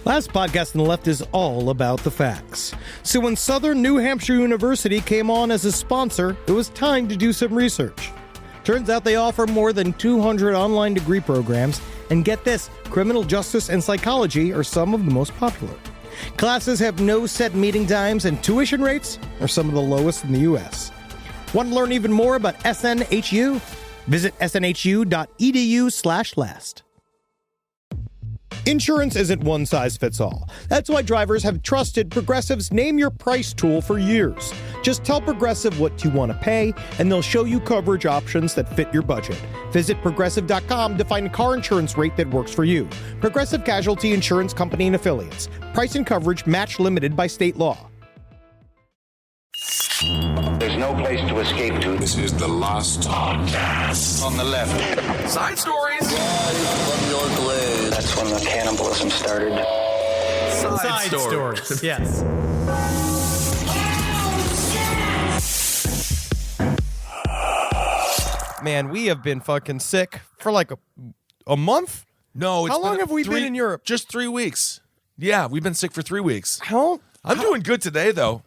Last podcast on the left is all about the facts. So when Southern New Hampshire University came on as a sponsor, it was time to do some research. Turns out they offer more than 200 online degree programs, and get this, criminal justice and psychology are some of the most popular. Classes have no set meeting times, and tuition rates are some of the lowest in the U.S. Want to learn even more about SNHU? Visit snhu.edu/last. Insurance isn't one size fits all. That's why drivers have trusted Progressive's Name Your Price tool for years. Just tell Progressive what you want to pay, and they'll show you coverage options that fit your budget. Visit Progressive.com to find a car insurance rate that works for you. Progressive Casualty Insurance Company and Affiliates. Price and coverage match limited by state law. There's no place to escape to. This is the last podcast. On the left. Side stories. That's when the cannibalism started. Side stories. Yes. Man, we have been fucking sick for like a month? No, it's How long have we been in Europe? Just 3 weeks. Yeah, we've been sick for 3 weeks. I'm doing good today, though.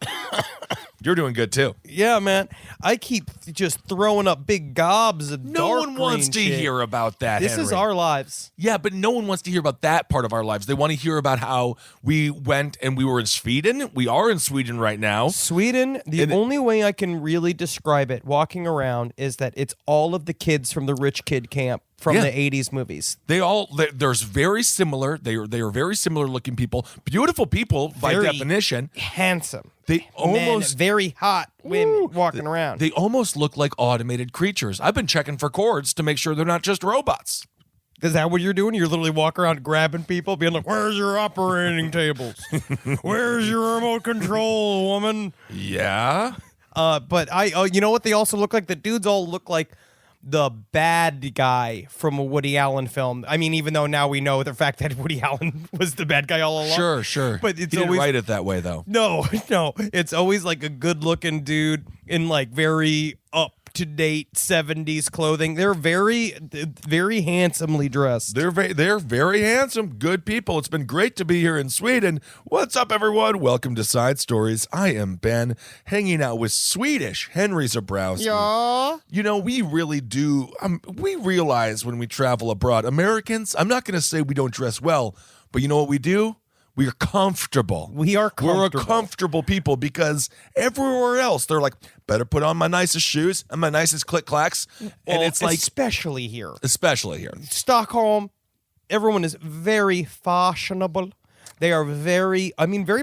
You're doing good, too. Yeah, man. I keep just throwing up big gobs of No dark one wants to green shit. hear about that, This is Henry. our lives. Yeah, but no one wants to hear about that part of our lives. They want to hear about how we went and we were in Sweden. We are in Sweden right now. Sweden, the only way I can really describe it walking around is that it's all of the kids from the rich kid camp from the 80s movies. There's very similar. They are very similar looking people. Beautiful people by Very definition. Handsome. They almost very hot women walking around. They almost look like automated creatures. I've been checking for cords to make sure they're not just robots. Is that what you're doing? You're literally walking around grabbing people, being like, "Where's your operating tables? Where's your remote control, woman?" Yeah. But you know what they also look like? The dudes all look like the bad guy from a Woody Allen film. I mean, even though now we know the fact that Woody Allen was the bad guy all along. Sure. But it's he didn't always write it that way, though. No. It's always like a good-looking dude in like very up-to-date 70s clothing. They're very, very handsomely dressed. They're very handsome, good people. It's been great to be here in Sweden. What's up, everyone? Welcome to Side Stories. I am Ben, hanging out with Swedish Henry Zabrowski. Yeah. You know, we really do. We realize when we travel abroad, Americans, I'm not going to say we don't dress well, but you know what we do? We are comfortable. We're a comfortable people because everywhere else, they're like, better put on my nicest shoes and my nicest click-clacks. And it's like... Especially here. Stockholm, everyone is very fashionable. They are very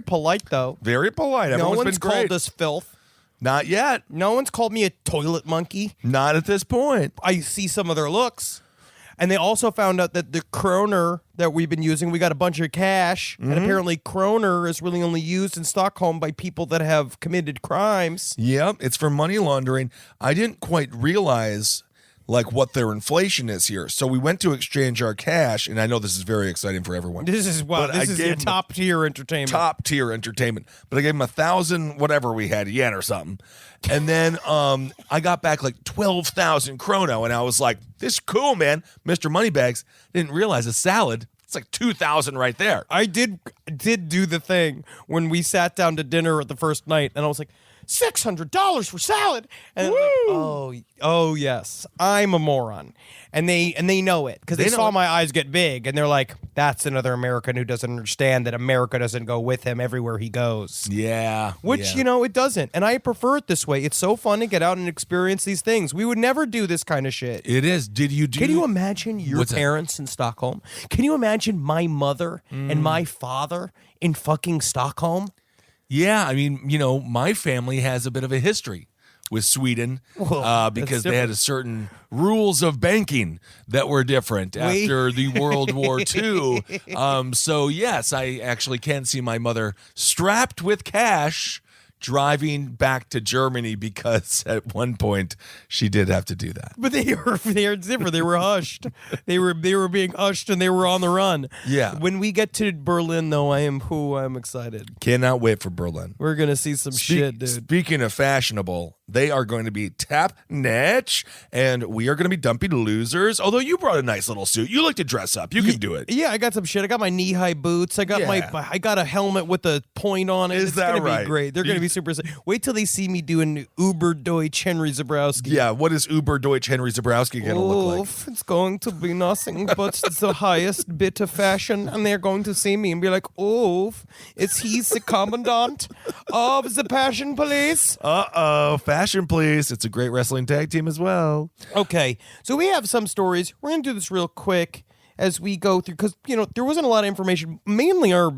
polite, though. very polite. No Everyone's one's been great. called us filth. Not yet. No one's called me a toilet monkey. Not at this point. I see some of their looks. And they also found out that the kroner that we've been using, we got a bunch of cash, and apparently kroner is really only used in Stockholm by people that have committed crimes. Yep, it's for money laundering. I didn't quite realize like what their inflation is here. So we went to exchange our cash, and I know this is very exciting for everyone. This is a top-tier entertainment. Top-tier entertainment. But I gave him 1,000, whatever we had, yen or something. And then I got back like 12,000 chrono, and I was like, this is cool, man. Mr. Moneybags didn't realize a salad, it's like 2,000 right there. I did do the thing when we sat down to dinner at the first night, and I was like, $600 for salad, and like, oh yes, I'm a moron, and they know it because they saw my eyes get big, and they're like, that's another American who doesn't understand that America doesn't go with him everywhere he goes. Yeah, which it doesn't, and I prefer it this way. It's so fun to get out and experience these things. We would never do this kind of shit. It is. Can you imagine your parents in Stockholm? Can you imagine my mother and my father in fucking Stockholm? Yeah, I mean, my family has a bit of a history with Sweden because they had a certain rules of banking that were different after the World War II. So, yes, I actually can see my mother strapped with cash driving back to Germany because at one point she did have to do that. But they were different. They were hushed. They were being hushed and they were on the run. Yeah. When we get to Berlin, though, I'm excited. Cannot wait for Berlin. We're gonna see some shit, dude. Speaking of fashionable, They are going to be Tap Natch, and we are going to be Dumpy Losers. Although you brought a nice little suit. You like to dress up. You can do it. Yeah, I got some shit. I got my knee-high boots. I got I got a helmet with a point on it. It's going right? to be great. They're going to be super. Wait till they see me doing Uber Deutsch Henry Zabrowski. Yeah, what is Uber Deutsch Henry Zabrowski going to look like? It's going to be nothing but the highest bit of fashion, and they're going to see me and be like, "Oh, he's the commandant of the Passion Police." Fashion Police. It's a great wrestling tag team as well. Okay, so we have some stories. We're going to do this real quick as we go through, because, there wasn't a lot of information. Mainly our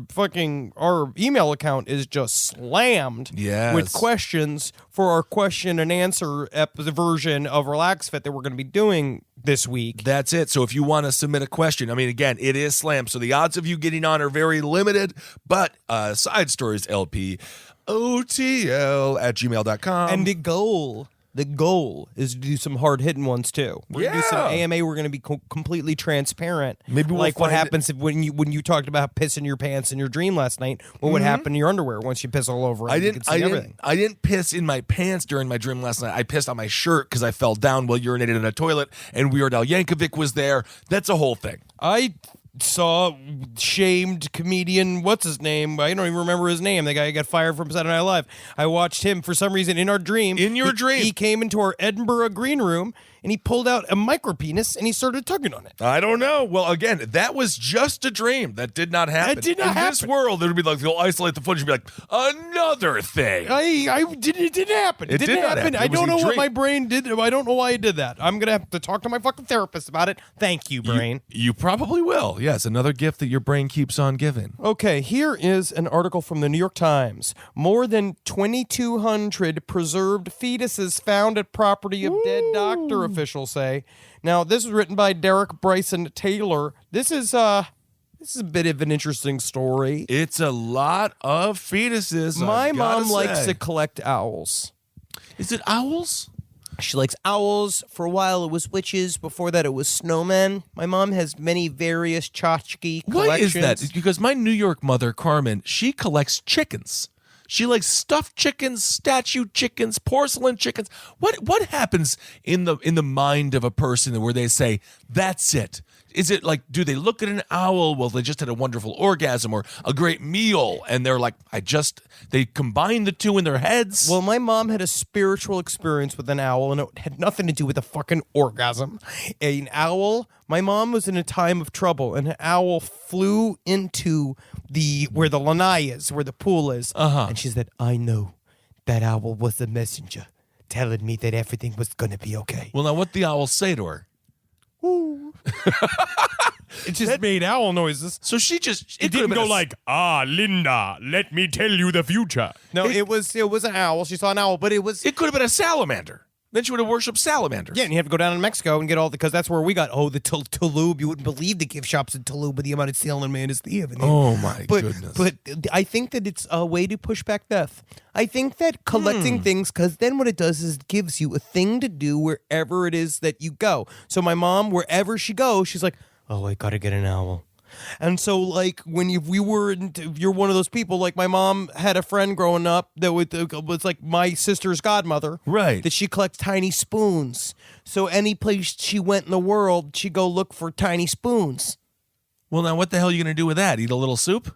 email account is just slammed with questions for our question and answer version of Relax Fit that we're going to be doing this week. That's it. So if you want to submit a question, I mean, again, it is slammed, so the odds of you getting on are very limited, but Side Stories LP, OTL@gmail.com. And the goal is to do some hard-hitting ones, too. We're going to do some AMA. We're going to be completely transparent. Maybe we'll what happens when you talked about pissing your pants in your dream last night. What would happen to your underwear once you piss all over it? I didn't piss in my pants during my dream last night. I pissed on my shirt because I fell down while urinating in a toilet, and Weird Al Yankovic was there. That's a whole thing. I saw shamed comedian, what's his name? I don't even remember his name. The guy who got fired from Saturday Night Live. I watched him for some reason in our dream. In your dream? He came into our Edinburgh green room and he pulled out a micro penis and he started tugging on it. I don't know. Well, again, that was just a dream. That did not happen. That did not happen. In this world, it would be like, they'll isolate the footage and be like, another thing. It didn't happen. It did not happen. I don't know what my brain did. I don't know why I did that. I'm going to have to talk to my fucking therapist about it. Thank you, brain. You probably will. Yes, another gift that your brain keeps on giving. Okay, here is an article from the New York Times. More than 2,200 preserved fetuses found at property of dead doctor, officials say. Now, this was written by Derek Bryson Taylor. This is a bit of an interesting story. It's a lot of fetuses. My mom likes to collect owls. Is it owls? She likes owls. For a while, it was witches. Before that, it was snowmen. My mom has many various tchotchke collections. What is that? Because my New York mother, Carmen, she collects chickens. She likes stuffed chickens, statue chickens, porcelain chickens. What happens in the mind of a person where they say, that's it? Is it like, do they look at an owl? Well, they just had a wonderful orgasm or a great meal, and they're like, they combine the two in their heads? Well, my mom had a spiritual experience with an owl, and it had nothing to do with a fucking orgasm. An owl, my mom was in a time of trouble, and an owl flew into where the lanai is, where the pool is, and she said, I know that owl was the messenger telling me that everything was going to be okay. Well, now what the owl say to her? Ooh. It just made owl noises. So she just... It didn't go like, Linda, let me tell you the future. No, it was an owl. She saw an owl, but it was... It could have been a salamander. Then she would have worshipped salamanders. Yeah, and you have to go down to Mexico and get because that's where we got, the Toulouse. You wouldn't believe the gift shops in Toulouse, but the amount of salamander they have in there. Oh, my goodness. But I think that it's a way to push back death. I think that collecting things, because then what it does is it gives you a thing to do wherever it is that you go. So my mom, wherever she goes, she's like, I got to get an owl. And so, like, if you're one of those people, like my mom had a friend growing up that was like my sister's godmother. Right. That she collects tiny spoons. So any place she went in the world, she'd go look for tiny spoons. Well, now what the hell are you going to do with that? Eat a little soup?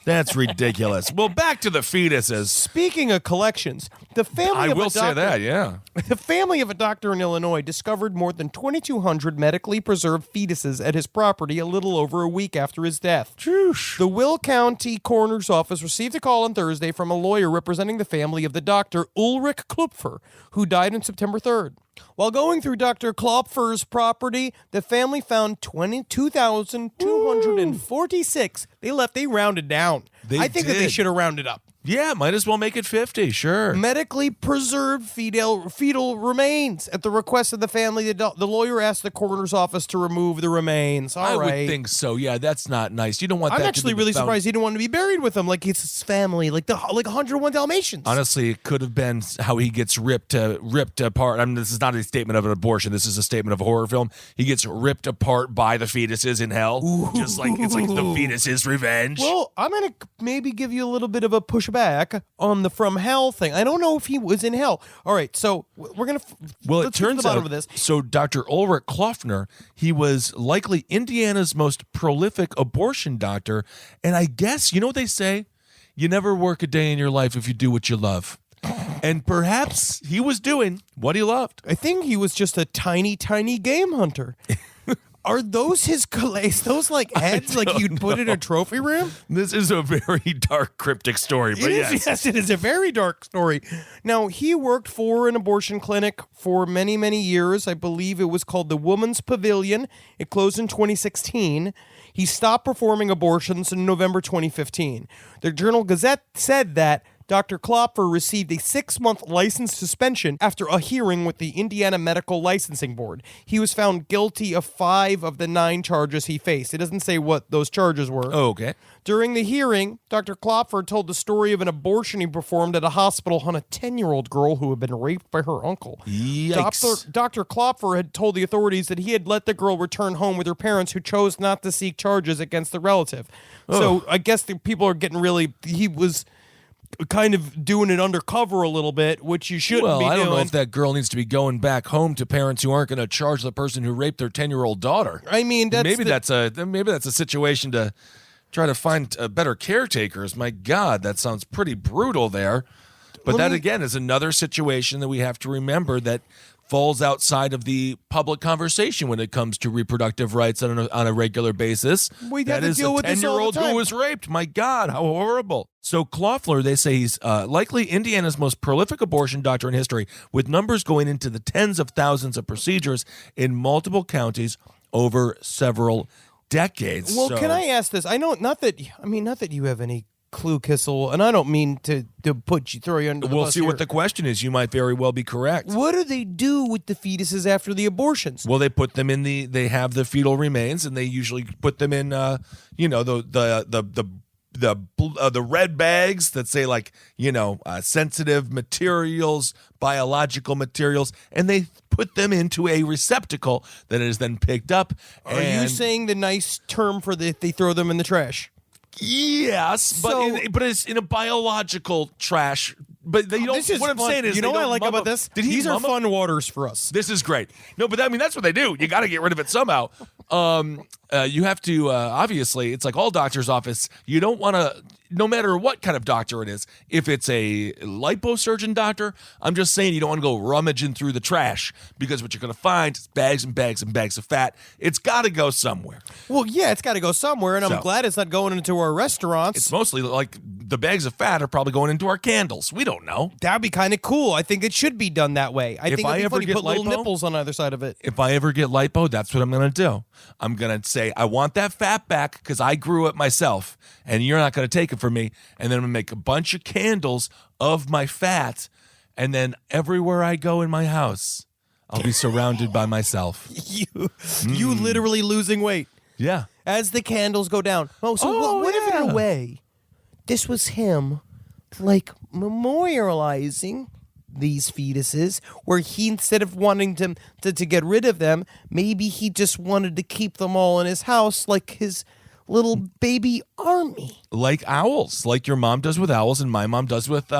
That's ridiculous. Well, back to the fetuses. Speaking of collections, the family The family of a doctor in Illinois discovered more than 2,200 medically preserved fetuses at his property a little over a week after his death. The Will County Coroner's Office received a call on Thursday from a lawyer representing the family of the doctor Ulrich Klupfer, who died on September 3rd. While going through Dr. Klopfer's property, the family found 22,246. They rounded down. I think that they should have rounded up. Yeah, might as well make it 50, sure. Medically preserved fetal remains. At the request of the family, the lawyer asked the coroner's office to remove the remains. I would think so. Yeah, that's not nice. You don't want that. I'm actually really surprised he didn't want to be buried with them, like it's his family, like 101 Dalmatians. Honestly, it could have been how he gets ripped apart. I mean, this is not a statement of an abortion. This is a statement of a horror film. He gets ripped apart by the fetuses in hell. Just like it's like the fetus's revenge. Well, I'm gonna maybe give you a little bit of a pushback back on the from hell thing. I don't know if he was in hell. All right, so we're gonna. Well, it let's get to turns the bottom out. of this. So Dr. Ulrich Klofner, he was likely Indiana's most prolific abortion doctor, and I guess you know what they say: you never work a day in your life if you do what you love. And perhaps he was doing what he loved. I think he was just a tiny game hunter. Are those his collays? Those like heads like you'd put in a trophy room? This is a very dark, cryptic story, but Yes, it is a very dark story. Now, he worked for an abortion clinic for many, many years. I believe it was called the Woman's Pavilion. It closed in 2016. He stopped performing abortions in November 2015. The Journal Gazette said that Dr. Klopfer received a 6-month license suspension after a hearing with the Indiana Medical Licensing Board. He was found guilty of 5 of the 9 charges he faced. It doesn't say what those charges were. Oh, okay. During the hearing, Dr. Klopfer told the story of an abortion he performed at a hospital on a 10-year-old girl who had been raped by her uncle. Yikes. Dr. Klopfer had told the authorities that he had let the girl return home with her parents who chose not to seek charges against the relative. So I guess the people are getting really... He was kind of doing it undercover a little bit, which you shouldn't be doing. I don't know if that girl needs to be going back home to parents who aren't going to charge the person who raped their 10-year-old daughter. I mean, maybe that's a situation to try to find better caretakers. My God, that sounds pretty brutal there. But that again is another situation that we have to remember that falls outside of the public conversation when it comes to reproductive rights on a regular basis. We that have to is deal a with this all the 10-year-old time. who was raped. My God, how horrible. So Klofler, they say he's likely Indiana's most prolific abortion doctor in history, with numbers going into the tens of thousands of procedures in multiple counties over several decades. Well, can I ask this? I know not that you have any clue, Kissel, and I don't mean to throw you under the We'll bus see what here. the question is. You might very well be correct. What do they do with the fetuses after the abortions? Well, they put them in they have the fetal remains, and they usually put them in, the red bags that say sensitive materials, biological materials, and they put them into a receptacle that is then picked up. Are you saying the nice term for they throw them in the trash? Yes, but it's in a biological trash. But they don't. This is what I'm fun. saying is, you know they what I don't like mum about them. this? Did he These are mum them? fun waters for us. This is great. No, but that's what they do. You got to get rid of it somehow. You have to, obviously, it's like all doctor's office. You don't want to, no matter what kind of doctor it is, if it's a liposurgeon doctor, I'm just saying you don't want to go rummaging through the trash because what you're going to find is bags and bags and bags of fat. It's got to go somewhere. Well, yeah, it's got to go somewhere, and I'm glad it's not going into our restaurants. It's mostly like the bags of fat are probably going into our candles. We don't know. That'd be kind of cool. I think it should be done that way. I think it'd be ever funny to get put little lipo, nipples on either side of it. If I ever get lipo, that's what I'm going to do. I'm going to say, I want that fat back because I grew it myself, and you're not going to take it from me. And then I'm going to make a bunch of candles of my fat, and then everywhere I go in my house, I'll be surrounded by myself. You literally losing weight. Yeah. As the candles go down. What if in a way this was him like memorializing these fetuses, where he, instead of wanting to get rid of them, maybe he just wanted to keep them all in his house like his little baby army. Like owls, like your mom does with owls and my mom does with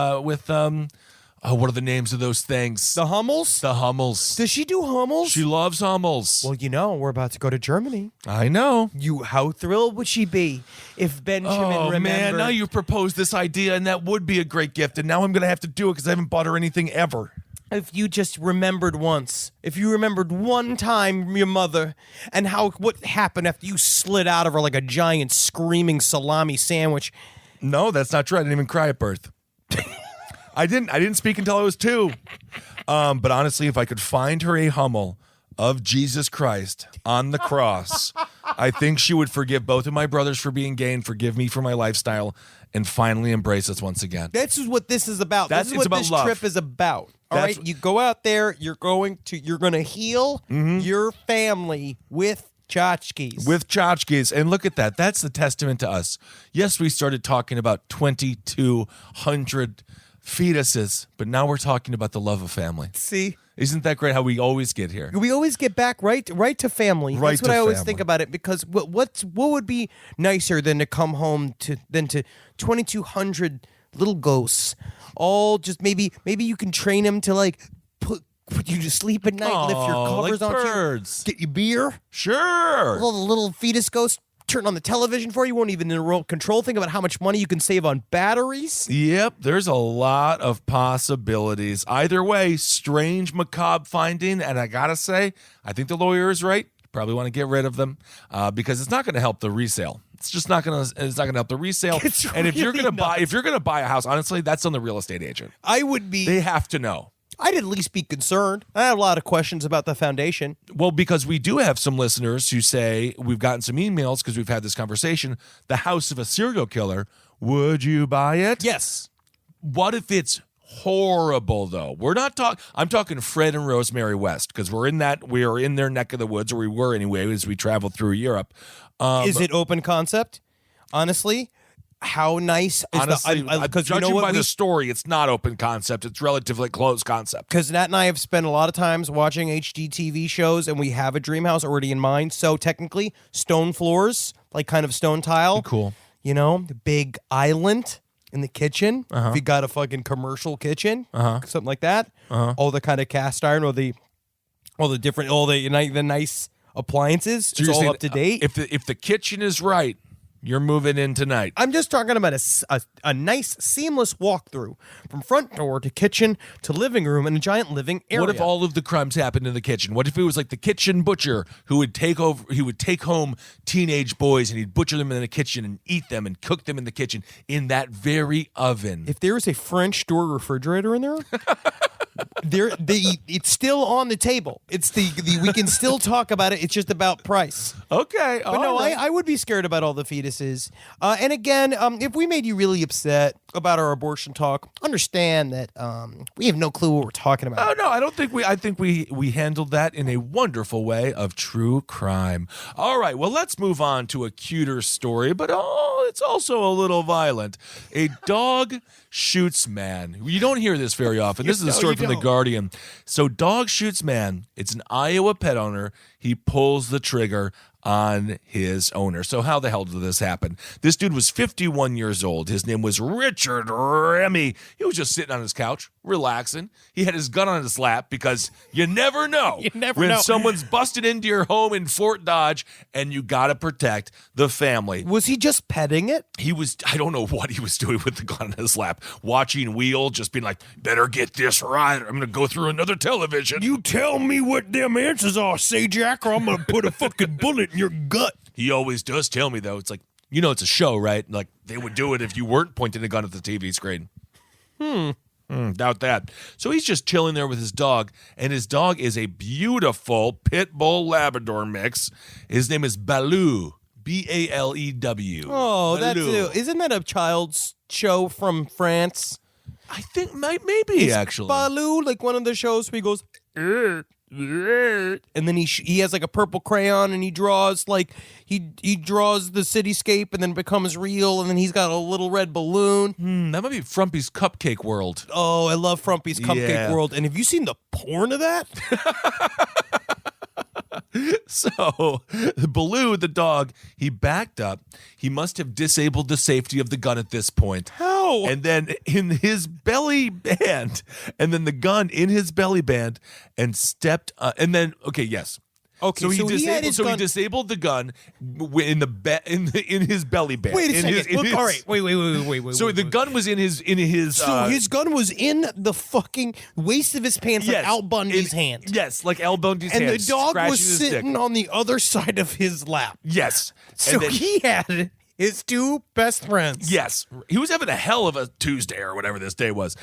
what are the names of those things? The Hummels? The Hummels. Does she do Hummels? She loves Hummels. Well, we're about to go to Germany. I know. How thrilled would she be if Benjamin remembered? Man, now you've proposed this idea, and that would be a great gift, and now I'm going to have to do it because I haven't bought her anything ever. If you just remembered once, if you remembered one time your mother and what happened after you slid out of her like a giant screaming salami sandwich. No, that's not true. I didn't even cry at birth. I didn't speak until I was 2. But honestly, if I could find her a Hummel of Jesus Christ on the cross, I think she would forgive both of my brothers for being gay and forgive me for my lifestyle and finally embrace us once again. This is what this is about. This is what this trip is about. All right, you go out there, you're going to heal your family with tchotchkes. With tchotchkes. And look at that. That's the testament to us. Yes, we started talking about 2,200 fetuses, but now we're talking about the love of family. See? Isn't that great how we always get here? We always get back right to family. Right That's what to I always family. think about it, because what would be nicer than to come home to 2,200 little ghosts. All just maybe you can train him to like put you to sleep at night, lift your covers like onto birds. you, get you beer. Sure. Little fetus ghost turn on the television for you. Won't even in a remote control. Think about how much money you can save on batteries. Yep, there's a lot of possibilities. Either way, strange, macabre finding, and I gotta say, I think the lawyer is right. You probably want to get rid of them because it's not going to help the resale. It's just not gonna. It's not gonna help the resale. And if you're gonna buy a house, honestly, that's on the real estate agent. I would be. They have to know. I'd at least be concerned. I have a lot of questions about the foundation. Well, because we do have some listeners who say we've gotten some emails because we've had this conversation. The house of a serial killer. Would you buy it? Yes. What if it's horrible though? We're not talking. I'm talking Fred and Rosemary West because we are in their neck of the woods, or we were anyway, as we traveled through Europe. Is it open concept? Honestly, how nice is honestly, because judging by the story, it's not open concept. It's relatively closed concept. Because Nat and I have spent a lot of times watching HD TV shows, and we have a dream house already in mind. So technically, stone floors, like kind of stone tile. Cool. You know, the big island in the kitchen. If you got a fucking commercial kitchen, something like that. All the kind of cast iron, all the nice appliances. So it's you're all saying, up to date. If the kitchen is right, you're moving in tonight. I'm just talking about a nice seamless walkthrough from front door to kitchen to living room and a giant living area. What if all of the crimes happened in the kitchen? What if it was like the kitchen butcher who would take over? He would take home teenage boys and he'd butcher them in the kitchen and eat them and cook them in the kitchen in that very oven. If there is a French door refrigerator in there, it's still on the table. It's we can still talk about it. It's just about price. Okay, But no, I would be scared about all the fetuses. And again, if we made you really upset about our abortion talk, understand that we have no clue what we're talking about. Oh no, I don't think we. I think we handled that in a wonderful way of true crime. All right, well let's move on to a cuter story, but it's also a little violent. A dog shoots man. You don't hear this very often. This is a story from The Guardian. So dog shoots man. It's an Iowa pet owner. He pulls the trigger on his owner. So how the hell did this happen? This dude was 51 years old. His name was Richard Remy. He was just sitting on his couch, relaxing. He had his gun on his lap because you never know when someone's busted into your home in Fort Dodge and you got to protect the family. Was he just petting it? He was, I don't know what he was doing with the gun on his lap, watching Wheel, just being like, better get this right. I'm going to go through another television. You tell me what them answers are, Sajak, or I'm gonna put a fucking bullet in your gut. He always does tell me, though. It's like, you know, it's a show, right? Like, they would do it if you weren't pointing a gun at the TV screen. Doubt that. So he's just chilling there with his dog, and his dog is a beautiful pit bull Labrador mix. His name is Baloo, Balew. Oh, Baloo. isn't that a child's show from France? I think maybe actually. Baloo, like one of the shows where he goes, and then he has like a purple crayon and he draws like he draws the cityscape and then becomes real, and then he's got a little red balloon. That might be Frumpy's Cupcake World. Oh, I love Frumpy's Cupcake World. And have you seen the porn of that? So, Baloo, the dog, he backed up. He must have disabled the safety of the gun at this point. How? And then in his belly band, and then the gun in his belly band, and stepped, and then, okay, yes. Okay, so he he had his gun. he disabled the gun in his belly band. Wait a second. All right. Wait. So the gun was in his. So his gun was in the fucking waist of his pants, like Al Bundy's hand. Yes, like Al Bundy's hand. And the dog was his sitting dick. on the other side of his lap. Yes. So he had his two best friends. Yes. He was having a hell of a Tuesday or whatever this day was.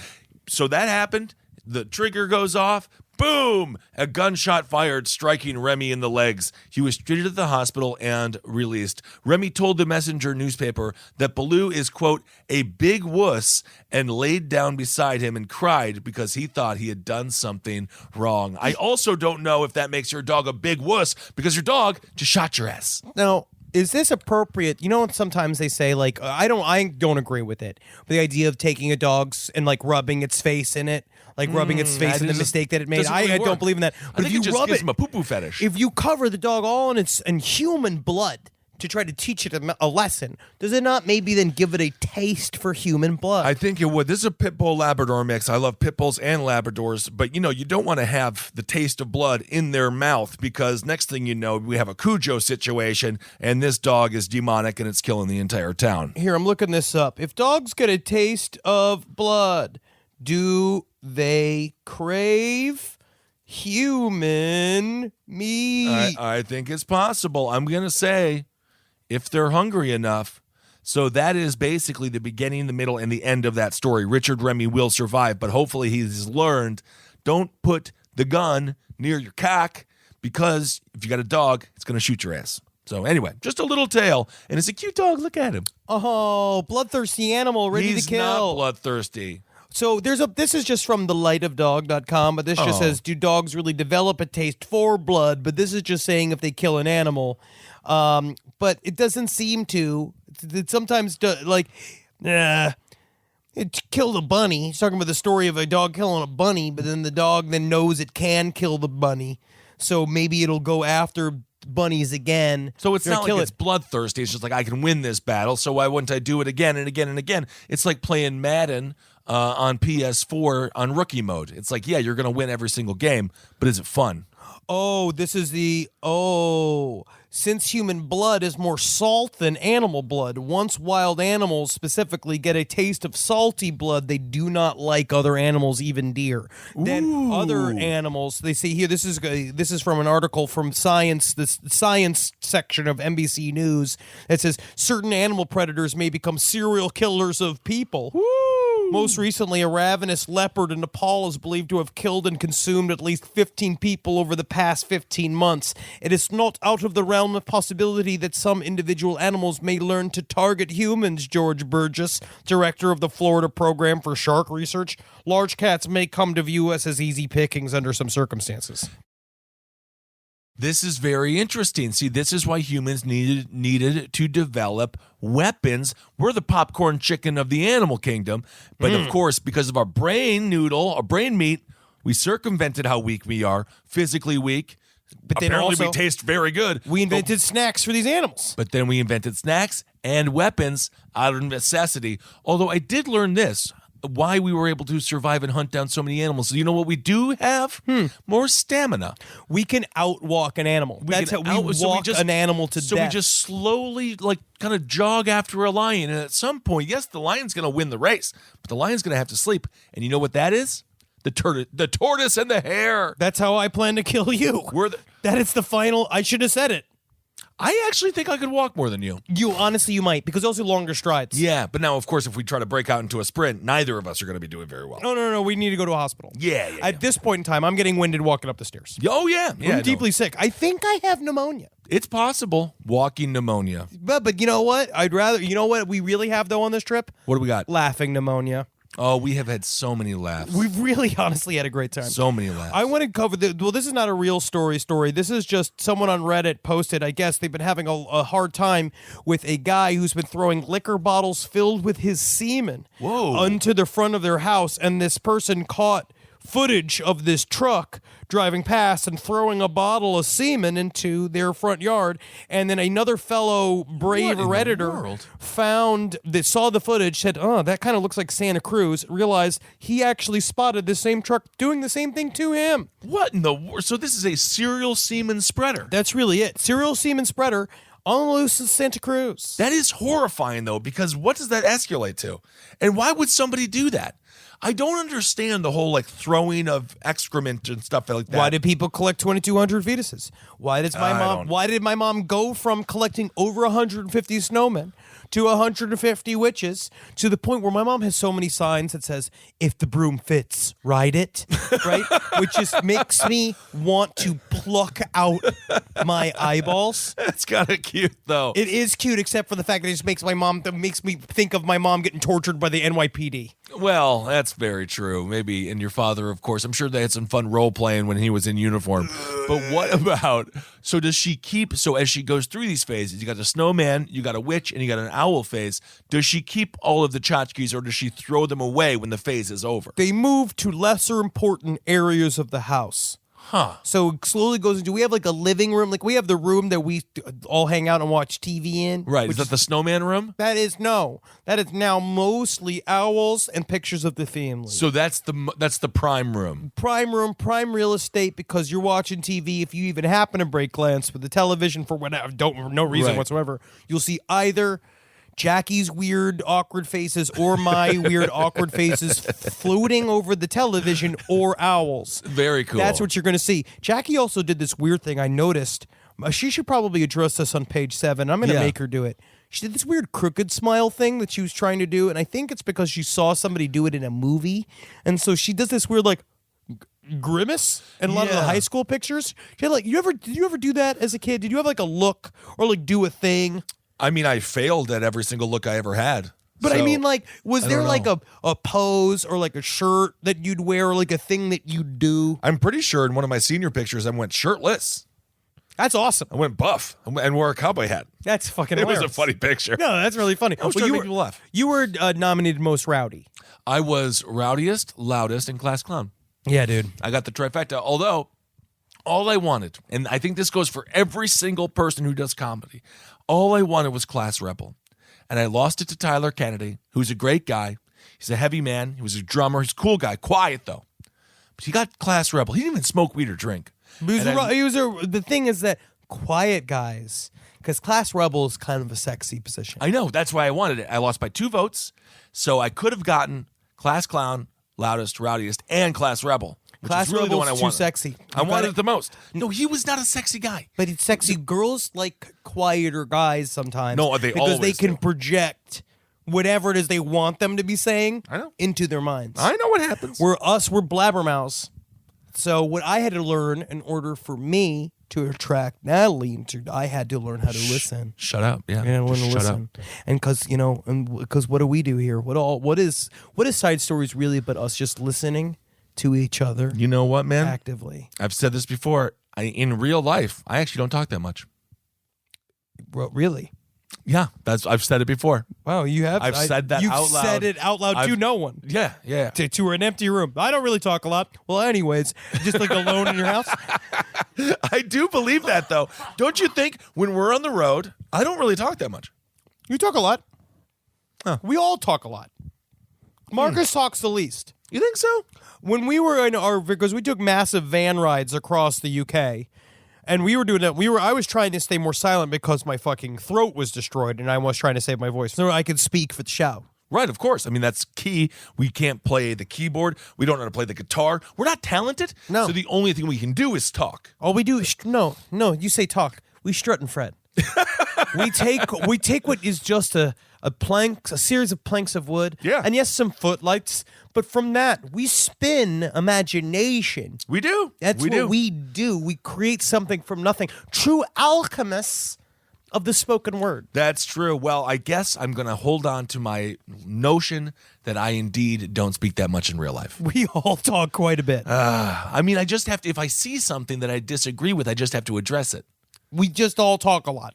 So that happened. The trigger goes off. Boom! A gunshot fired, striking Remy in the legs. He was treated at the hospital and released. Remy told the Messenger newspaper that Baloo is, quote, a big wuss, and laid down beside him and cried because he thought he had done something wrong. I also don't know if that makes your dog a big wuss because your dog just shot your ass. Now, is this appropriate? You know, sometimes they say, like, I don't agree with it. The idea of taking a dog's and, like, rubbing its face in it. Like rubbing its face in the mistake that it made. I don't believe in that. But I think if you it just rub gives it, him a poo-poo fetish. if you cover the dog all in human blood, to try to teach it a lesson, does it not maybe then give it a taste for human blood? I think it would. This is a pit bull Labrador mix. I love pit bulls and Labradors, but you don't want to have the taste of blood in their mouth, because next thing you know, we have a Cujo situation and this dog is demonic and it's killing the entire town. Here, I'm looking this up. If dogs get a taste of blood, do they crave human meat? I think it's possible. I'm going to say if they're hungry enough. So that is basically the beginning, the middle, and the end of that story. Richard Remy will survive, but hopefully he's learned, don't put the gun near your cock, because if you got a dog, it's going to shoot your ass. So anyway, just a little tale, and it's a cute dog. Look at him. Oh, bloodthirsty animal ready He's to kill. not bloodthirsty. So this is just from thelightofdog.com, but this just says, do dogs really develop a taste for blood? But this is just saying if they kill an animal. But it doesn't seem to. It sometimes it killed a bunny. He's talking about the story of a dog killing a bunny, but then the dog then knows it can kill the bunny. So maybe it'll go after bunnies again. So it's not like it's bloodthirsty. It's just like, I can win this battle, so why wouldn't I do it again and again and again? It's like playing Madden on PS4 on rookie mode. It's like, yeah, you're going to win every single game, but is it fun? Oh, since human blood is more salt than animal blood, once wild animals specifically get a taste of salty blood, they do not like other animals, even deer. Then other animals, they say here, this is from an article from Science, this science section of NBC News. It says certain animal predators may become serial killers of people. Most recently, a ravenous leopard in Nepal is believed to have killed and consumed at least 15 people over the past 15 months. It is not out of the realm of possibility that some individual animals may learn to target humans, George Burgess, director of the Florida Program for Shark Research. Large cats may come to view us as easy pickings under some circumstances. This is very interesting. See, this is why humans needed to develop weapons. We're the popcorn chicken of the animal kingdom. But of course, because of our brain noodle, our brain meat, we circumvented how weak we are, physically weak. But then apparently we taste very good. We invented snacks for these animals. But then we invented snacks and weapons out of necessity. Although I did learn this, why we were able to survive and hunt down so many animals. So you know what we do have? More stamina. We can outwalk an animal. That's how we walk an animal to death. So we just slowly, kind of jog after a lion. And at some point, yes, the lion's going to win the race, but the lion's going to have to sleep. And you know what that is? The tortoise and the hare. That's how I plan to kill you. That is the final. I should have said it. I actually think I could walk more than you. You might, because those are longer strides. Yeah, but now, of course, if we try to break out into a sprint, neither of us are going to be doing very well. No. We need to go to a hospital. Yeah. At this point in time, I'm getting winded walking up the stairs. Oh, yeah. I'm deeply sick. I think I have pneumonia. It's possible. Walking pneumonia. But you know what? You know what we really have, though, on this trip? What do we got? Laughing pneumonia. Oh, we have had so many laughs. We've really honestly had a great time. So many laughs. I want to cover this is not a real story. This is just someone on Reddit posted, I guess they've been having a hard time with a guy who's been throwing liquor bottles filled with his semen onto the front of their house, and this person caught footage of this truck driving past and throwing a bottle of semen into their front yard. And then another fellow brave Redditor saw the footage, said, "Oh, that kind of looks like Santa Cruz," realized he actually spotted the same truck doing the same thing to him. What in the world? So this is a serial semen spreader. That's really it. Serial semen spreader on the loose in Santa Cruz. That is horrifying, though, because what does that escalate to? And why would somebody do that? I don't understand the whole throwing of excrement and stuff like that. Why did people collect 2,200 fetuses? Why did my mom go from collecting over 150 snowmen to 150 witches, to the point where my mom has so many signs that says, "If the broom fits, ride it," right? Which just makes me want to pluck out my eyeballs. That's kind of cute, though. It is cute, except for the fact that it just makes me think of my mom getting tortured by the NYPD. Well, that's very true. Maybe, and your father, of course. I'm sure they had some fun role playing when he was in uniform. But what about? So as she goes through these phases, you got the snowman, you got a witch, and you got an owl phase. Does she keep all of the tchotchkes, or does she throw them away when the phase is over? They move to lesser important areas of the house. Huh. So it slowly goes into, we have like a living room. Like we have the room that we all hang out and watch TV in. Right. which Is that the snowman room? That is now mostly owls and pictures of the family. So that's the prime room. Prime room, prime real estate, because you're watching TV. If you even happen to break glance with the television for whatever, no reason Right. whatsoever, you'll see either Jackie's weird, awkward faces or my weird, awkward faces floating over the television, or owls. Very cool. That's what you're going to see. Jackie also did this weird thing I noticed. She should probably address this on page 7. I'm going to make her do it. She did this weird crooked smile thing that she was trying to do, and I think it's because she saw somebody do it in a movie, and so she does this weird, like, grimace in a lot of the high school pictures. She had, like, did you ever do that as a kid? Did you have like a look or like do a thing? I mean, I failed at every single look I ever had. But So, I mean, like, was there don't like know. a pose or like a shirt that you'd wear or like a thing that you'd do? I'm pretty sure in one of my senior pictures, I went shirtless. That's awesome. I went buff and wore a cowboy hat. That's fucking It was hilarious. a funny picture. No, that's really funny. I was trying to make people laugh. You were nominated most rowdy. I was rowdiest, loudest, and class clown. Yeah, dude. I got the trifecta. Although, all I wanted, and I think this goes for every single person who does comedy, all I wanted was class rebel. And I lost it to Tyler Kennedy, who's a great guy. He's a heavy man. He was a drummer. He's a cool guy. Quiet, though. But he got class rebel. He didn't even smoke weed or drink. The thing is that quiet guys, because class rebel is kind of a sexy position. I know. That's why I wanted it. I lost by 2 votes. So I could have gotten class clown, loudest, rowdiest, and class rebel. Which Class is really the one I rebel's wanted. too sexy. I wanted it the most. No, he was not a sexy guy. But it's sexy. Girls like quieter guys sometimes. No, they because they always can do. project whatever it is they want them to be saying I know. into their minds. I know what happens. We're blabbermouths. So what I had to learn in order for me to attract Natalie, I had to learn how to listen. Shut up. Yeah. Yeah, learn to Just shut listen. up. And because what do we do here? What is Side Stories really but us just listening to each other You know what, man? actively? I've said this before. In real life, I actually don't talk that much. Really? Yeah, I've said it before. Wow, you have. I've said that you've out loud. said it out loud to no one. Yeah. To an empty room. I don't really talk a lot. Well, anyways, just like alone in your house. I do believe that, though. Don't you think when we're on the road, I don't really talk that much? You talk a lot. Huh. We all talk a lot. Marcus talks the least. You think so? When we were because we took massive van rides across the UK, and we were doing that. I was trying to stay more silent because my fucking throat was destroyed, and I was trying to save my voice so I could speak for the show. Right, of course. I mean, that's key. We can't play the keyboard. We don't know how to play the guitar. We're not talented. No. So the only thing we can do is talk. All we do is no. You say talk. We strut and fret. we take what is just a series of planks of wood. Yeah. And yes, some footlights. But from that, we spin imagination. We do. That's what we do. We create something from nothing. True alchemists of the spoken word. That's true. Well, I guess I'm going to hold on to my notion that I indeed don't speak that much in real life. We all talk quite a bit. I mean, I just have to, if I see something that I disagree with, I just have to address it. We just all talk a lot.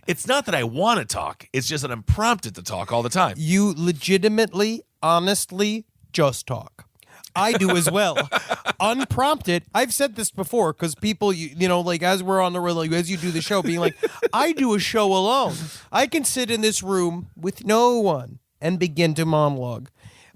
It's not that I want to talk. It's just that I'm prompted to talk all the time. You legitimately, honestly, just talk. I do as well. Unprompted. I've said this before because people, like as we're on the road, like, as you do the show, being like, I do a show alone. I can sit in this room with no one and begin to monologue.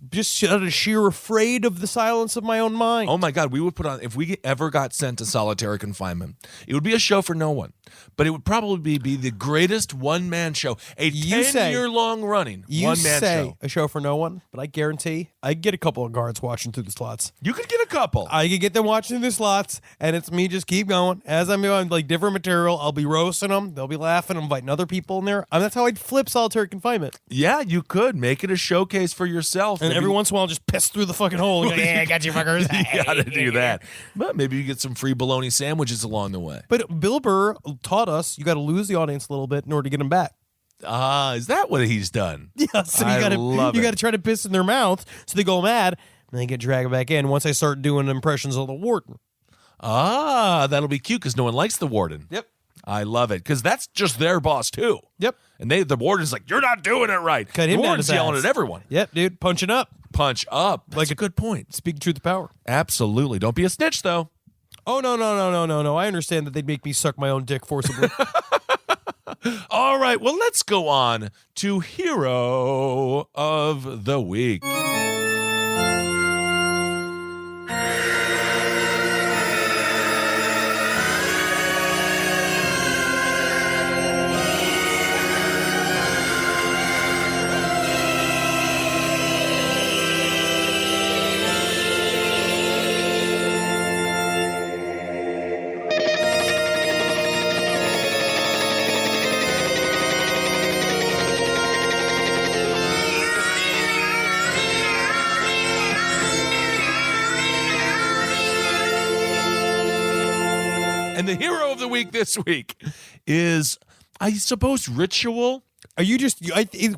Just out of sheer afraid of the silence of my own mind. Oh my God, we would put on, if we ever got sent to solitary confinement, it would be a show for no one. But it would probably be the greatest one-man show. A 10-year-long running one-man show. A show for no one, but I guarantee I get a couple of guards watching through the slots. You could get a couple. I could get them watching through the slots, and it's me just keep going. As I'm doing like different material, I'll be roasting them. They'll be laughing. I'm inviting other people in there. That's how I'd flip solitary confinement. Yeah, you could. Make it a showcase for yourself. And every once in a while, I'll just piss through the fucking hole and go, yeah, I got you fuckers. You gotta do that. But maybe you get some free bologna sandwiches along the way. But Bill Burr taught us you got to lose the audience a little bit in order to get them back. Is that what he's done? Yeah, so I you love got it. to try to piss in their mouth so they go mad and they get dragged back in once I start doing impressions of the warden. That'll be cute because no one likes the warden. Yep. I love it because that's just their boss too. Yep. And the warden's like, you're not doing it right. Cut him the down warden's his yelling ass. at everyone. Yep, dude. Punching up. Punch up. That's a good point. Speaking truth to power. Absolutely. Don't be a snitch though. Oh, no. I understand that they'd make me suck my own dick forcibly. All right, well, let's go on to Hero of the Week. And the hero of the week this week is, I suppose, Ritual. Are you just?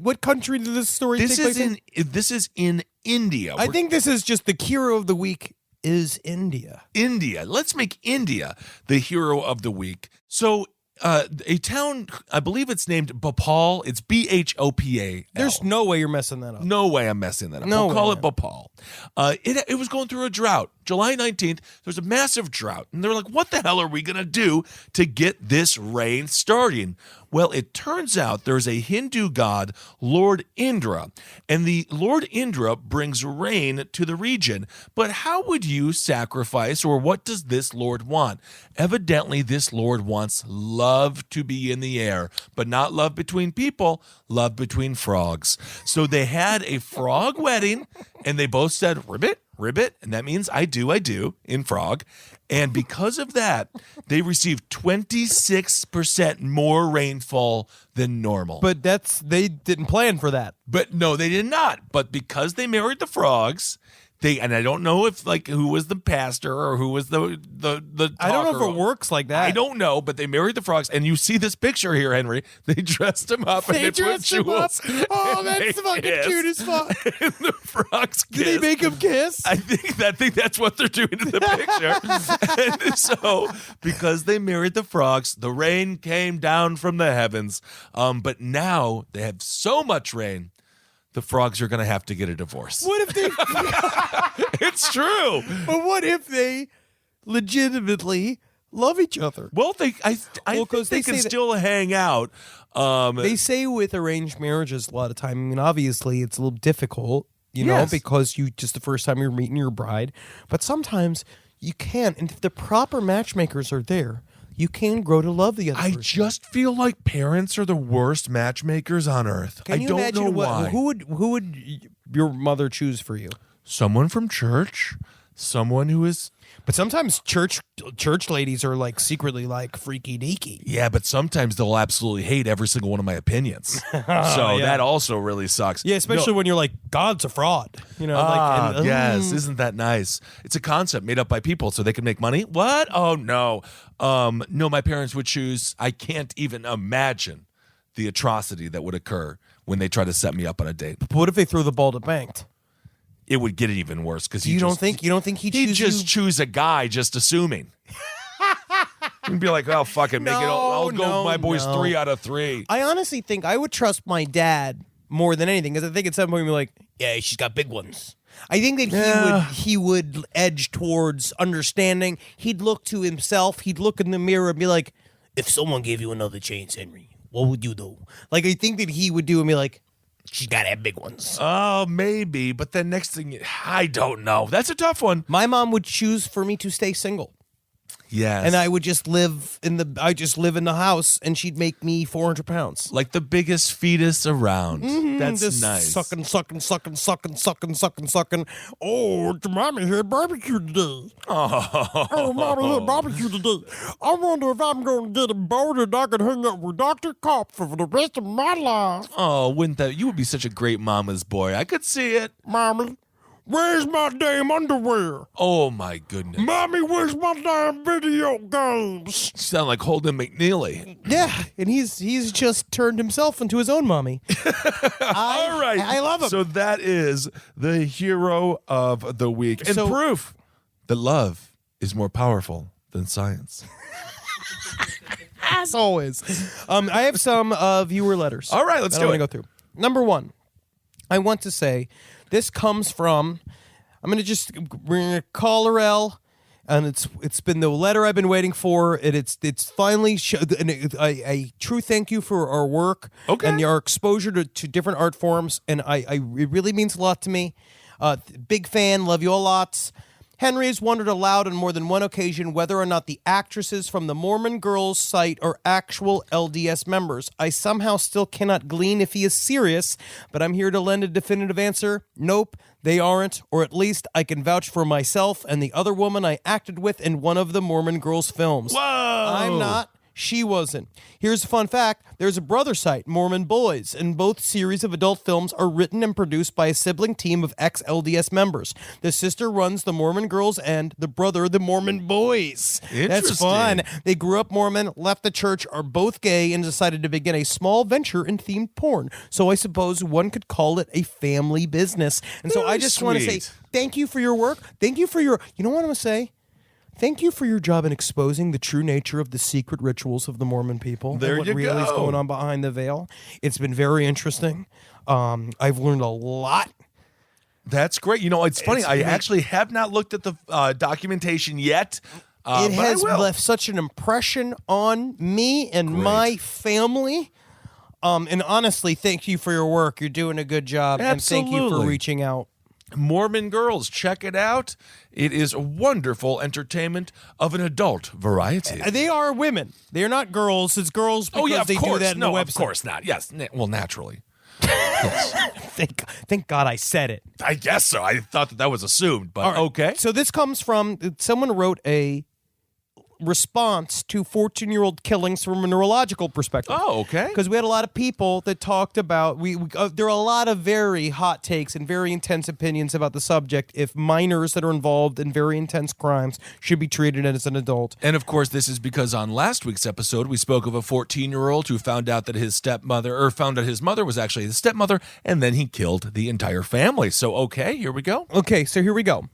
What country did this story take place in? This is in India. I think this is just the hero of the week is India. India. Let's make India the hero of the week. So, a town, I believe it's named Bhopal. It's Bhopal. There's no way you're messing that up. No way I'm messing that up. No we'll call way, it Bhopal. It was going through a drought. July 19th, there's a massive drought. And they're like, what the hell are we going to do to get this rain starting? Well, it turns out there's a Hindu god, Lord Indra. And the Lord Indra brings rain to the region. But how would you sacrifice, or what does this Lord want? Evidently, this Lord wants love to be in the air, but not love between people, love between frogs. So they had a frog wedding, and they both said, ribbit, ribbit, and that means I do in frog. And because of that, they received 26% more rainfall than normal. But they didn't plan for that. But no, they did not. But because they married the frogs, and I don't know if who was the pastor or who was the I don't know if it works like that. I don't know, but they married the frogs, and you see this picture here, Henry. They dressed him up and they put jewels. Oh, that's fucking cute as fuck. And the frogs kiss. Did they make him kiss? I think that's what they're doing in the picture. And so, because they married the frogs, the rain came down from the heavens. But now they have so much rain, the frogs are going to have to get a divorce. What if they? It's true. But what if they legitimately love each other? Well, I think they can still hang out. They say with arranged marriages a lot of time. I mean, obviously, it's a little difficult, Yes. because you just the first time you're meeting your bride. But sometimes you can, and if the proper matchmakers are there, you can grow to love the other person. I just feel like parents are the worst matchmakers on earth. Can you I don't imagine know why. Who would your mother choose for you? Someone from church, someone who is. But sometimes church ladies are like secretly like freaky deaky. Yeah, but sometimes they'll absolutely hate every single one of my opinions. So that also really sucks. Yeah, especially when you're like, God's a fraud. Yes, isn't that nice? It's a concept made up by people so they can make money. What? Oh no, no. My parents would choose. I can't even imagine the atrocity that would occur when they try to set me up on a date. But what if they throw the ball to banked? It would get even worse because you don't think he'd choose a guy just assuming. He'd be like, oh fuck it, I'll go my boys 3 out of 3. I honestly think I would trust my dad more than anything because I think at some point he'd be like, yeah, she's got big ones. I think that he would edge towards understanding. He'd look to himself. He'd look in the mirror and be like, if someone gave you another chance, Henry, what would you do? Like I think that he would do and be like, she's got to have big ones. Oh, maybe. But then next thing, I don't know. That's a tough one. My mom would choose for me to stay single. Yes. And I would just live in the house and she'd make me 400 pounds. Like the biggest fetus around. That's just nice. Sucking. Oh, mommy had barbecue today. Oh, mommy had barbecue today. I wonder if I'm going to get a boat and I can hang out with Dr. Kopp for the rest of my life. Oh, wouldn't that? You would be such a great mama's boy. I could see it. Mommy, where's my damn underwear? Oh, my goodness. Mommy, where's my damn video games? You sound like Holden McNeely. Yeah, and he's just turned himself into his own mommy. All right. I love him. So that is the hero of the week. And proof that love is more powerful than science. As always. I have some viewer letters. All right, let's do it. I want to go through. Number 1, I want to say this comes from, we're going to call her L, and it's been the letter I've been waiting for. It's finally a true thank you for our work and our exposure to different art forms, and it really means a lot to me. Big fan, love you all lots. Henry has wondered aloud on more than one occasion whether or not the actresses from the Mormon Girls site are actual LDS members. I somehow still cannot glean if he is serious, but I'm here to lend a definitive answer. Nope, they aren't, or at least I can vouch for myself and the other woman I acted with in one of the Mormon Girls films. Whoa! I'm not. She wasn't. Here's a fun fact. There's a brother site, Mormon Boys, and both series of adult films are written and produced by a sibling team of ex-LDS members. The sister runs the Mormon Girls and the brother the Mormon Boys. That's fun. They grew up Mormon, left the church, are both gay, and decided to begin a small venture in themed porn. So I suppose one could call it a family business. And so I just want to say thank you for your work. Thank you for your, you know what I'm going to say? Thank you for your job in exposing the true nature of the secret rituals of the Mormon people. There and what really is going on behind the veil. It's been very interesting. I've learned a lot. That's great. You know, it's funny. I actually have not looked at the documentation yet. It has left such an impression on me and my family. And honestly, thank you for your work. You're doing a good job. Absolutely. And thank you for reaching out. Mormon Girls, check it out. It is wonderful entertainment of an adult variety. They are women. They're not girls. It's girls because they do that in the website. Of course not. Yes. Well, naturally. Yes. Thank God I said it. I guess so. I thought that was assumed, but okay. So this comes from someone wrote a response to 14-year-old killings from a neurological perspective. Oh, okay. Because we had a lot of people that talked about, there are a lot of very hot takes and very intense opinions about the subject if minors that are involved in very intense crimes should be treated as an adult. And of course, this is because on last week's episode, we spoke of a 14-year-old who found out that his mother was actually his stepmother, and then he killed the entire family. So, okay, here we go. Okay, so here we go.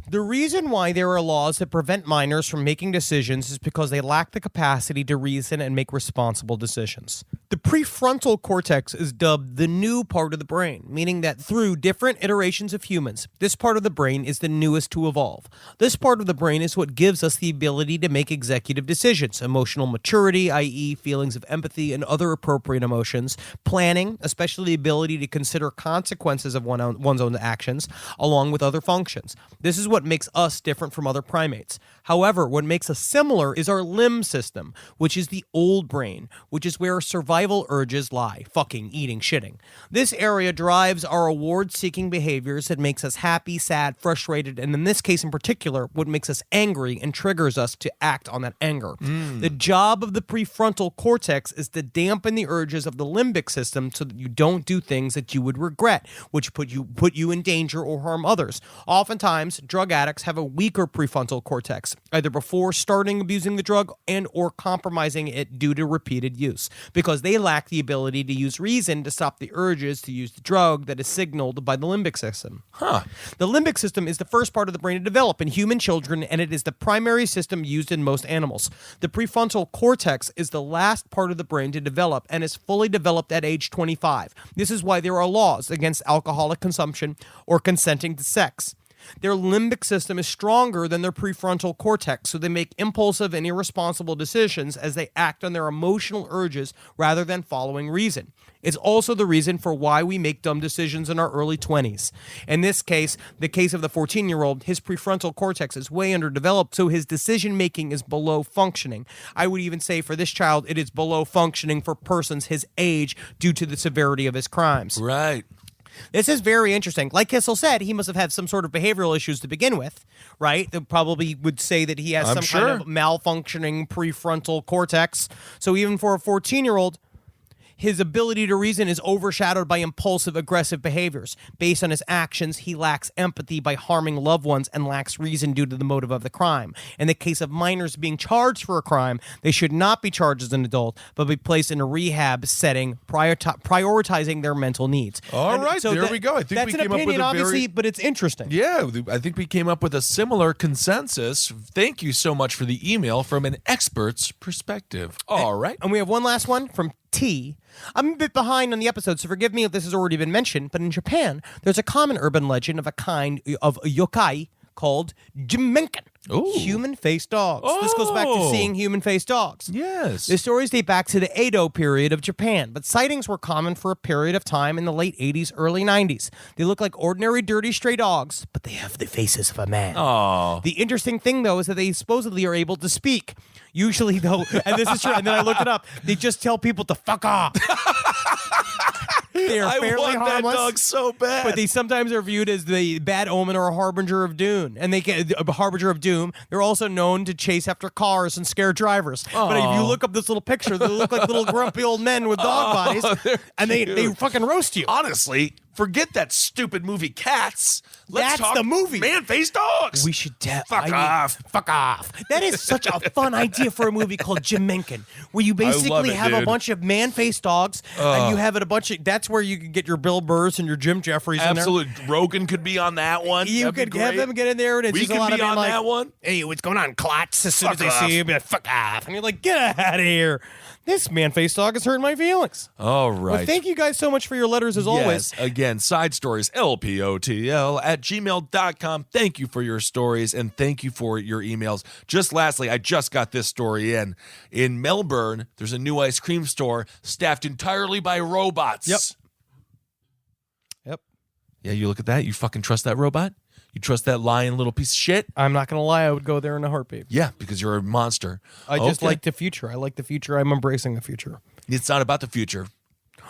The reason why there are laws that prevent minors from making decisions is because they lack the capacity to reason and make responsible decisions. The prefrontal cortex is dubbed the new part of the brain, meaning that through different iterations of humans, this part of the brain is the newest to evolve. This part of the brain is what gives us the ability to make executive decisions, emotional maturity, i.e. feelings of empathy and other appropriate emotions, planning, especially the ability to consider consequences of one's own actions, along with other functions. This is what makes us different from other primates. However, what makes us similar is our limb system, which is the old brain, which is where survival urges lie, fucking, eating, shitting. This area drives our reward-seeking behaviors that makes us happy, sad, frustrated, and in this case in particular, what makes us angry and triggers us to act on that anger. The job of the prefrontal cortex is to dampen the urges of the limbic system so that you don't do things that you would regret, which put you in danger or harm others. Oftentimes, drug addicts have a weaker prefrontal cortex, either before starting abusing the drug and or compromising it due to repeated use, because they lack the ability to use reason to stop the urges to use the drug that is signaled by the limbic system. The limbic system is the first part of the brain to develop in human children, and it is the primary system used in most animals. The prefrontal cortex is the last part of the brain to develop and is fully developed at age 25. This is why there are laws against alcoholic consumption or consenting to sex. Their limbic system is stronger than their prefrontal cortex, so they make impulsive and irresponsible decisions as they act on their emotional urges rather than following reason. It's also the reason for why we make dumb decisions in our early 20s. In this case, the case of the 14-year-old, his prefrontal cortex is way underdeveloped, so his decision-making is below functioning. I would even say for this child, it is below functioning for persons his age due to the severity of his crimes. Right. This is very interesting. Like Kissel said, he must have had some sort of behavioral issues to begin with, right? They probably would say that he has some kind of malfunctioning prefrontal cortex. So even for a 14-year-old, his ability to reason is overshadowed by impulsive, aggressive behaviors. Based on his actions, he lacks empathy by harming loved ones and lacks reason due to the motive of the crime. In the case of minors being charged for a crime, they should not be charged as an adult, but be placed in a rehab setting, prioritizing their mental needs. All right, so there we go. I think that's we an came opinion, up with obviously, but it's interesting. Yeah, I think we came up with a similar consensus. Thank you so much for the email from an expert's perspective. All right. And we have one last one from T. I'm a bit behind on the episode, so forgive me if this has already been mentioned, but in Japan, there's a common urban legend of a kind of yokai called Jinmenken. Ooh. Human-faced dogs. This goes back to seeing human-faced dogs. Yes. The stories date back to the Edo period of Japan, but sightings were common for a period of time in the late 80s, early 90s. They look like ordinary, dirty, stray dogs, but they have the faces of a man. Aw. The interesting thing, though, is that they supposedly are able to speak. Usually, though, and this is true, and then I looked it up, they just tell people to fuck off. They are I fairly want harmless. that dog so bad. But they sometimes are viewed as the bad omen or a harbinger of doom. And they get a harbinger of doom. They're also known to chase after cars and scare drivers. But if you look up this little picture, they look like little grumpy old men with dog bodies. And they fucking roast you. Honestly, forget that stupid movie Cats. Let's That's talk the movie. Man-faced dogs. We should Fuck off. Fuck off. That is such a fun idea for a movie called Jinmenken, where you basically it, have a dude. bunch of man-faced dogs, and you have it a bunch of. That's where you can get your Bill Burrs and your Jim Jeffries in there. Absolute. Rogan could be on that one. You That'd could be have great. them get in there, and it's We just a could lot be of being on like, that one. "Hey, what's going on, Klotz?" As soon as Fuck they see off. you, be like, "Fuck off," and you're like, "Get out of here." This man-faced dog is hurting my feelings. All right. Well, thank you guys so much for your letters as always. Yes. Again, side stories, lpotl@gmail.com. Thank you for your stories and thank you for your emails. Just lastly, I just got this story in. In Melbourne, there's a new ice cream store staffed entirely by robots. Yep. Yeah, you look at that. You fucking trust that robot? You trust that lying little piece of shit? I'm not gonna lie, I would go there in a heartbeat. Yeah, because you're a monster. I just Okay. like the future. I like the future. I'm embracing the future. It's not about the future.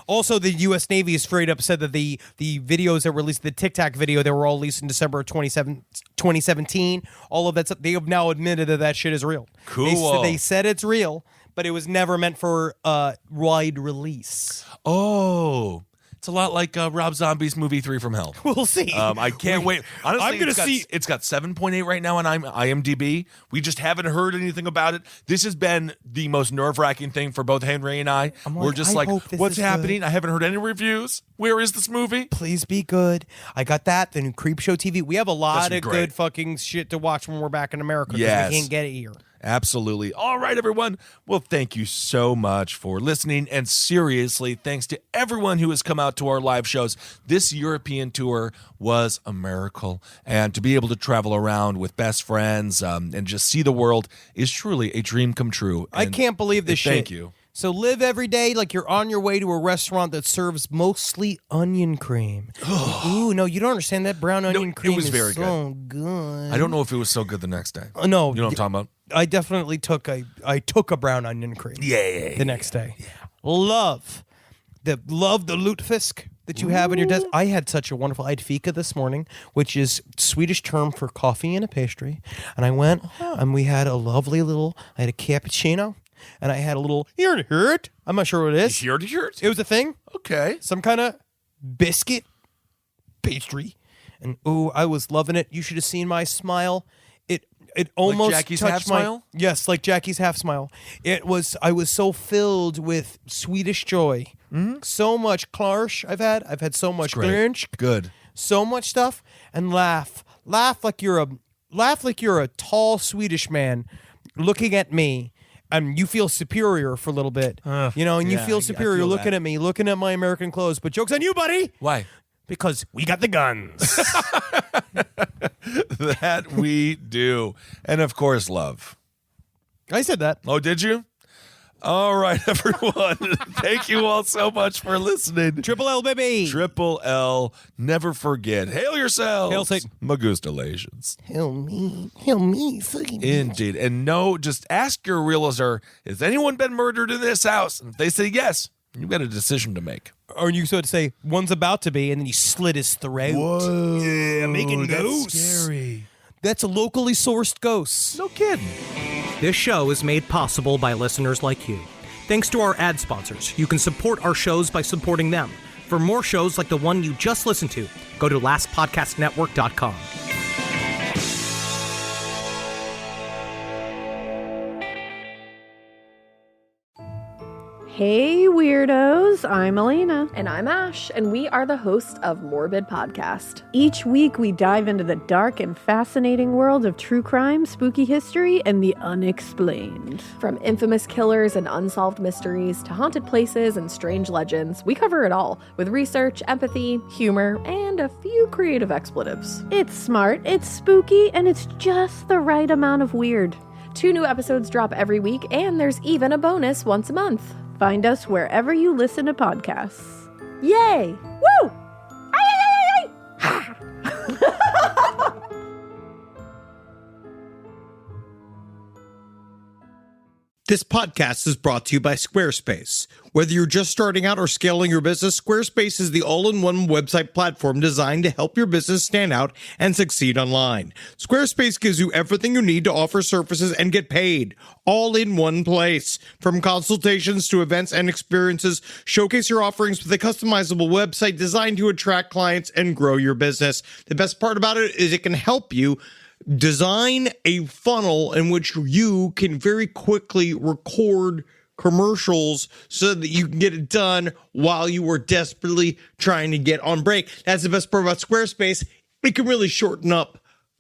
Also, the U.S. Navy is straight up said that the videos that were released, the Tic Tac video, they were all released in December of 2017. All of that stuff, they have now admitted that shit is real. Cool. They said it's real, but it was never meant for wide release. Oh. It's a lot like Rob Zombie's movie 3 from Hell. We'll see. I can't wait. Honestly, I'm gonna see. It's got 7.8 right now on IMDb. We just haven't heard anything about it. This has been the most nerve-wracking thing for both Henry and I. We're just I like, hope this what's is happening? good. I haven't heard any reviews. Where is this movie? Please be good. I got that. The new Creepshow TV. We have a lot That's of great. good fucking shit to watch when we're back in America because Yes. we can't get it here. Absolutely. All right, everyone. Well, thank you so much for listening. And seriously, thanks to everyone who has come out to our live shows. This European tour was a miracle. And to be able to travel around with best friends and just see the world is truly a dream come true. I And can't believe this shit. Thank you. So live every day like you're on your way to a restaurant that serves mostly onion cream. Ooh, no, you don't understand that brown onion it cream was is very so good. I don't know if it was so good the next day. No, You know what I'm talking about? I definitely took a brown onion cream. Yeah. The next day. Love the lutefisk that you have in your desk. I had such a wonderful. I had fika this morning, which is Swedish term for coffee and a pastry. And I went and we had a lovely little. I had a cappuccino. And I had a little hurt. I'm not sure what it is. Here to here. It was a thing. Okay. Some kind of biscuit pastry. And ooh, I was loving it. You should have seen my smile. It almost Jackie's touched half my smile? Yes, like Jackie's half smile. I was so filled with Swedish joy. So much klarsch I've had so much glunch, Good. so much stuff, and laugh like you're a tall Swedish man looking at me. And you feel superior for a little bit, and you yeah, feel I superior feel looking that. at me, looking at my American clothes. But joke's on you, buddy, Why? because we got the guns. That we do. And of course, love. I said that. Oh, did you? All right, everyone. Thank you all so much for listening. Triple L, baby. Triple L. Never forget. Hail yourselves. Hail Satan. Magustalations. Hail me, fucking. Indeed. And no, just ask your realtor, has anyone been murdered in this house? And if they say yes, you've got a decision to make. Or you sort of say, one's about to be, and then you slit his throat. Whoa. Yeah, making ghosts. Scary. That's a locally sourced ghost. No kidding. This show is made possible by listeners like you. Thanks to our ad sponsors, you can support our shows by supporting them. For more shows like the one you just listened to, go to lastpodcastnetwork.com. Hey weirdos, I'm Elena. And I'm Ash, and we are the hosts of Morbid Podcast. Each week we dive into the dark and fascinating world of true crime, spooky history, and the unexplained. From infamous killers and unsolved mysteries to haunted places and strange legends, we cover it all with research, empathy, humor, and a few creative expletives. It's smart, it's spooky, and it's just the right amount of weird. 2 new episodes drop every week, and there's even a bonus once a month. Find us wherever you listen to podcasts. Yay! Woo! Ay, ay, ay, ay. This podcast is brought to you by Squarespace. Whether you're just starting out or scaling your business, Squarespace is the all-in-one website platform designed to help your business stand out and succeed online. Squarespace gives you everything you need to offer services and get paid, all in one place. From consultations to events and experiences, showcase your offerings with a customizable website designed to attract clients and grow your business. The best part about it is it can help you design a funnel in which you can very quickly record commercials so that you can get it done while you are desperately trying to get on break. That's the best part about Squarespace. It can really shorten up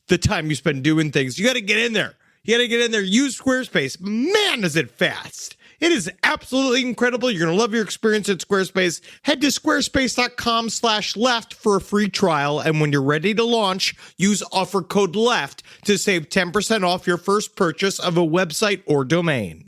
the time you spend doing things. You got to get in there. Use Squarespace. Man, is it fast. It is absolutely incredible. You're going to love your experience at Squarespace. Head to squarespace.com/left for a free trial. And when you're ready to launch, use offer code LEFT to save 10% off your first purchase of a website or domain.